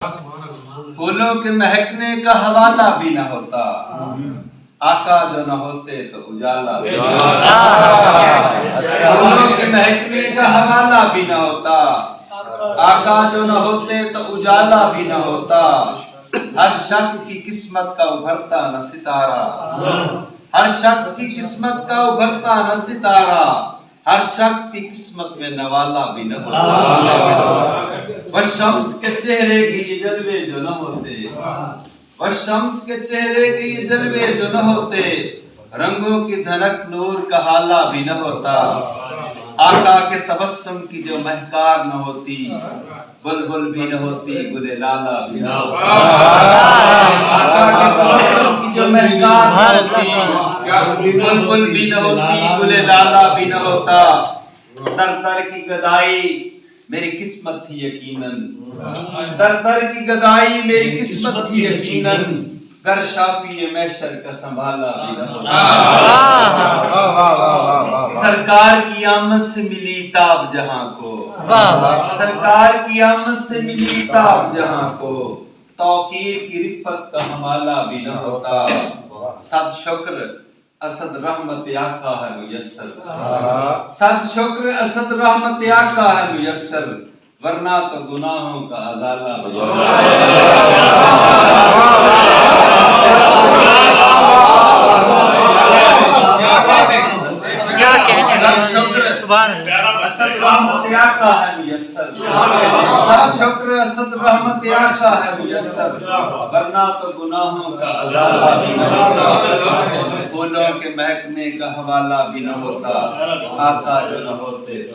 پھولوں کے مہکنے کا حوالہ بھی نہ ہوتا، آقا جو نہ ہوتے تو اجالا بھی نہ ہوتا۔ پھولوں کے مہکنے کا حوالہ بھی نہ ہوتا، آقا جو نہ ہوتے تو اجالا بھی نہ ہوتا۔ ہر شخص کی قسمت کا ابھرتا نہ ستارہ، ہر شخص کی قسمت کا ابھرتا نہ ستارہ، ہر شخص کی قسمت میں نوالا بھی نہ ہوتا۔ والشمس کے چہرے کے یہ جلوے جو نہ ہوتے، والشمس کے چہرے کے یہ جلوے جو نہ ہوتے، رنگوں کی دھنک نور کا حالہ بھی نہ ہوتا۔ آقا کے تبسم کی جو مہکار نہ ہوتی، بلبل بھی نہ ہوتی، گل لالا بھی نہ ہوتا۔ آقا کے تبسم کی جو مہکار نہ ہوتی، بلبل بھی نہ ہوتی، گل لالا بھی نہ ہوتا۔ در در کی گدائی میری قسمت تھی یقیناً، در در کی گدائی میری قسمت تھی یقیناً، گر شافی محشر کا سنبھالا بھی نہ ہوتا۔ سرکار کی آمد سے ملی تاب جہاں کو، سرکار کی آمد سے ملی تاب جہاں کو، توقیر کی رفت کا حوالہ بھی نہ ہوتا۔ صد شکر اسد رحمت آقا ہے میسر، صد شکر اسد رحمت آقا ہے میسر، ورنہ تو گناہوں کا ازالہ بھی نہ ہوتا۔ اسد رحمت آقا ہے میسر، سب شکر اسد رحمت آقا ہے میسر، ورنہ تو گناہوں کا ازالہ بھی نہ ہوتا۔ پھولوں کے مہکنے کا حوالہ بھی نہ ہوتا، آقا جو نہ ہوتے تو